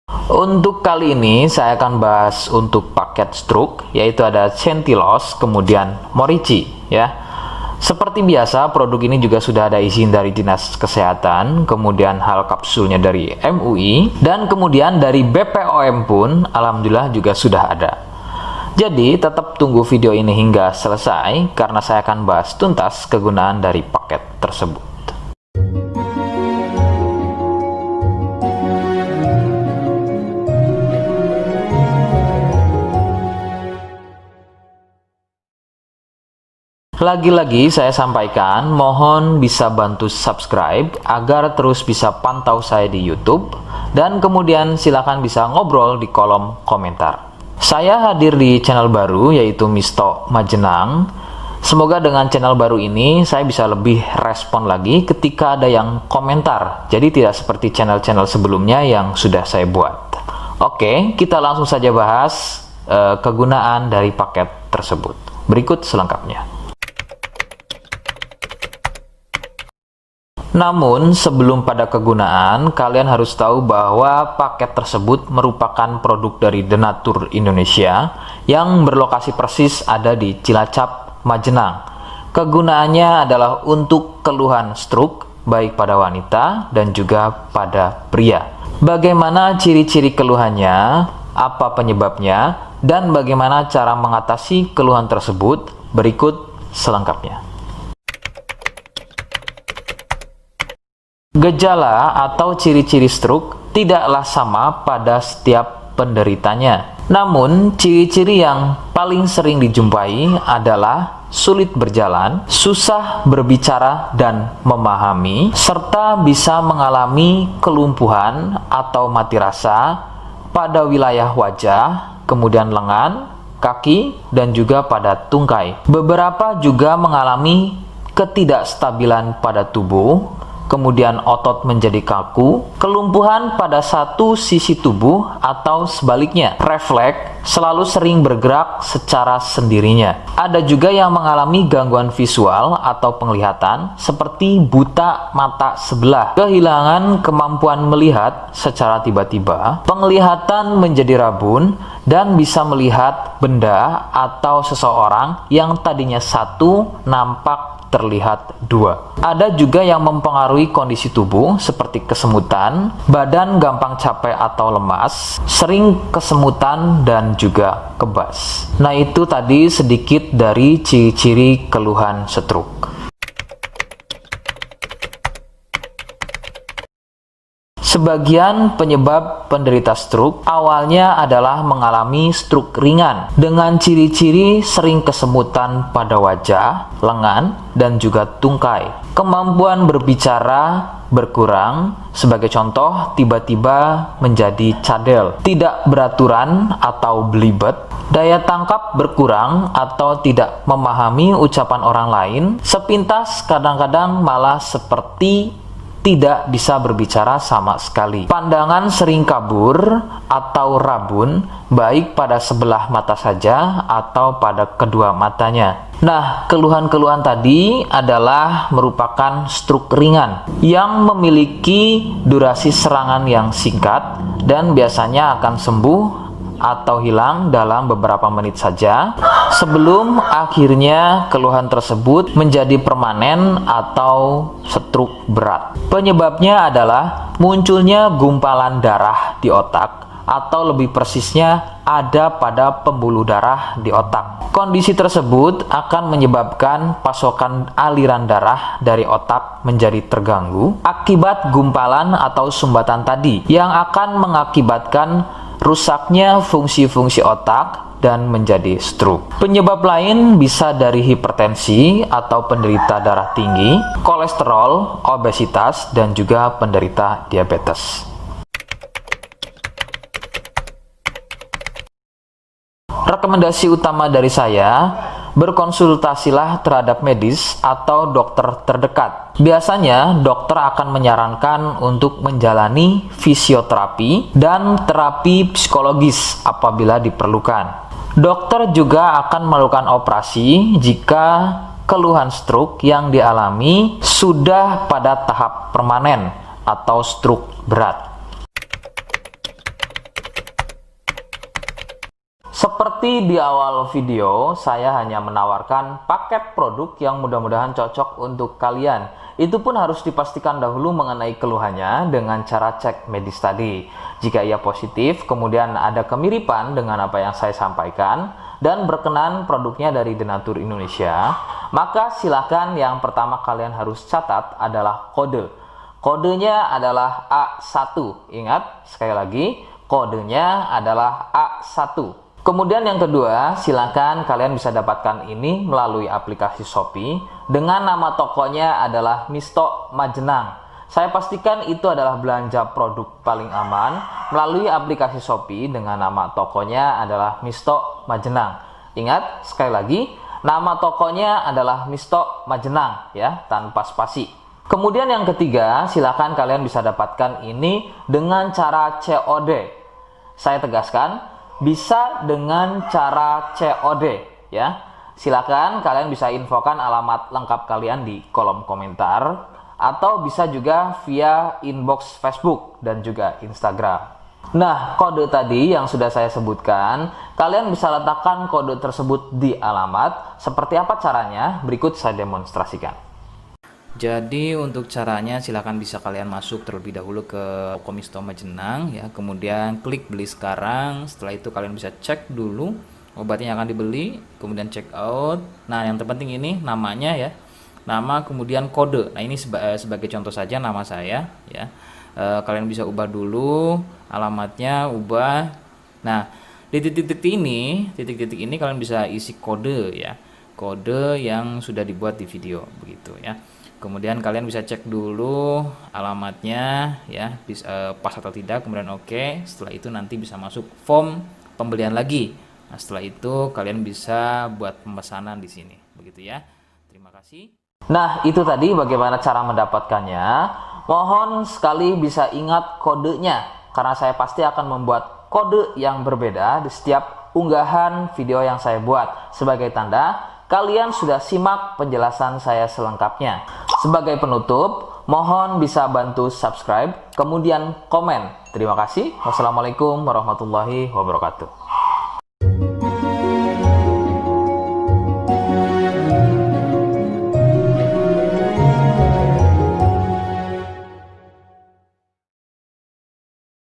Untuk kali ini saya akan bahas untuk paket stroke, yaitu ada Centillos, kemudian Morici ya. Seperti biasa, produk ini juga sudah ada izin dari Dinas Kesehatan, kemudian hal kapsulnya dari MUI, dan kemudian dari BPOM pun alhamdulillah juga sudah ada. Jadi tetap tunggu video ini hingga selesai karena saya akan bahas tuntas kegunaan dari paket tersebut. Lagi-lagi saya sampaikan, mohon bisa bantu subscribe agar terus bisa pantau saya di YouTube, dan kemudian silakan bisa ngobrol di kolom komentar. Saya hadir di channel baru yaitu Misto Majenang. Semoga dengan channel baru ini saya bisa lebih respon lagi ketika ada yang komentar. Jadi tidak seperti channel-channel sebelumnya yang sudah saya buat. Oke, kita langsung saja bahas kegunaan dari paket tersebut. Berikut selengkapnya. Namun, sebelum pada kegunaan, kalian harus tahu bahwa paket tersebut merupakan produk dari Denatur Indonesia yang berlokasi persis ada di Cilacap, Majenang. Kegunaannya adalah untuk keluhan stroke, baik pada wanita dan juga pada pria. Bagaimana ciri-ciri keluhannya, apa penyebabnya, dan bagaimana cara mengatasi keluhan tersebut, berikut selengkapnya. Gejala atau ciri-ciri stroke tidaklah sama pada setiap penderitanya. Namun, ciri-ciri yang paling sering dijumpai adalah sulit berjalan, susah berbicara dan memahami, serta bisa mengalami kelumpuhan atau mati rasa pada wilayah wajah, kemudian lengan, kaki, dan juga pada tungkai. Beberapa juga mengalami ketidakstabilan pada tubuh, kemudian otot menjadi kaku, kelumpuhan pada satu sisi tubuh atau sebaliknya, refleks selalu sering bergerak secara sendirinya. Ada juga yang mengalami gangguan visual atau penglihatan seperti buta mata sebelah, kehilangan kemampuan melihat secara tiba-tiba, penglihatan menjadi rabun, dan bisa melihat benda atau seseorang yang tadinya satu nampak terlihat dua. Ada juga yang mempengaruhi kondisi tubuh seperti kesemutan, badan gampang capek atau lemas, sering kesemutan dan juga kebas. Nah, itu tadi sedikit dari ciri-ciri keluhan stroke. Sebagian penyebab penderita stroke awalnya adalah mengalami stroke ringan dengan ciri-ciri sering kesemutan pada wajah, lengan, dan juga tungkai. Kemampuan berbicara berkurang, sebagai contoh tiba-tiba menjadi cadel, tidak beraturan atau belibet, daya tangkap berkurang atau tidak memahami ucapan orang lain, sepintas kadang-kadang malah seperti tidak bisa berbicara sama sekali. Pandangan sering kabur atau rabun, baik pada sebelah mata saja atau pada kedua matanya. Nah, keluhan-keluhan tadi adalah merupakan stroke ringan yang memiliki durasi serangan yang singkat dan biasanya akan sembuh atau hilang dalam beberapa menit saja sebelum akhirnya keluhan tersebut menjadi permanen atau stroke berat. Penyebabnya adalah munculnya gumpalan darah di otak, atau lebih persisnya ada pada pembuluh darah di otak. Kondisi tersebut akan menyebabkan pasokan aliran darah dari otak menjadi terganggu akibat gumpalan atau sumbatan tadi yang akan mengakibatkan rusaknya fungsi-fungsi otak dan menjadi stroke. Penyebab lain bisa dari hipertensi atau penderita darah tinggi, kolesterol, obesitas, dan juga penderita diabetes. Rekomendasi utama dari saya, berkonsultasilah terhadap medis atau dokter terdekat. Biasanya, dokter akan menyarankan untuk menjalani fisioterapi dan terapi psikologis apabila diperlukan. Dokter juga akan melakukan operasi jika keluhan stroke yang dialami sudah pada tahap permanen atau stroke berat. Seperti di awal video, saya hanya menawarkan paket produk yang mudah-mudahan cocok untuk kalian. Itu pun harus dipastikan dahulu mengenai keluhannya dengan cara cek medis tadi. Jika ia positif, kemudian ada kemiripan dengan apa yang saya sampaikan, dan berkenan produknya dari Denatur Indonesia, maka silakan yang pertama kalian harus catat adalah kode. Kodenya adalah A1. Ingat, sekali lagi, kodenya adalah A1. Kemudian yang kedua, silakan kalian bisa dapatkan ini melalui aplikasi Shopee dengan nama tokonya adalah Misto Majenang. Saya pastikan itu adalah belanja produk paling aman melalui aplikasi Shopee dengan nama tokonya adalah Misto Majenang. Ingat, sekali lagi, nama tokonya adalah Misto Majenang ya, tanpa spasi. Kemudian yang ketiga, silakan kalian bisa dapatkan ini dengan cara COD. Saya tegaskan, bisa dengan cara COD ya. Silakan kalian bisa infokan alamat lengkap kalian di kolom komentar atau bisa juga via inbox Facebook dan juga Instagram. Nah, kode tadi yang sudah saya sebutkan, kalian bisa letakkan kode tersebut di alamat. Seperti apa caranya? Berikut saya demonstrasikan. Jadi untuk caranya silakan bisa kalian masuk terlebih dahulu ke toko Misto Majenang ya, kemudian klik beli sekarang. Setelah itu kalian bisa cek dulu obatnya yang akan dibeli, kemudian check out. Nah, yang terpenting ini namanya ya, nama kemudian kode. Nah, ini sebagai contoh saja nama saya ya. Kalian bisa ubah dulu alamatnya, ubah. Nah, di titik-titik ini kalian bisa isi kode ya, kode yang sudah dibuat di video begitu ya. Kemudian kalian bisa cek dulu alamatnya ya, pas atau tidak, kemudian oke. Setelah itu nanti bisa masuk form pembelian lagi. Nah, setelah itu kalian bisa buat pemesanan di sini begitu ya. Terima kasih. Nah, itu tadi bagaimana cara mendapatkannya. Mohon sekali bisa ingat kodenya, karena saya pasti akan membuat kode yang berbeda di setiap unggahan video yang saya buat sebagai tanda kalian sudah simak penjelasan saya selengkapnya. Sebagai penutup, mohon bisa bantu subscribe, kemudian komen. Terima kasih. Wassalamualaikum warahmatullahi wabarakatuh.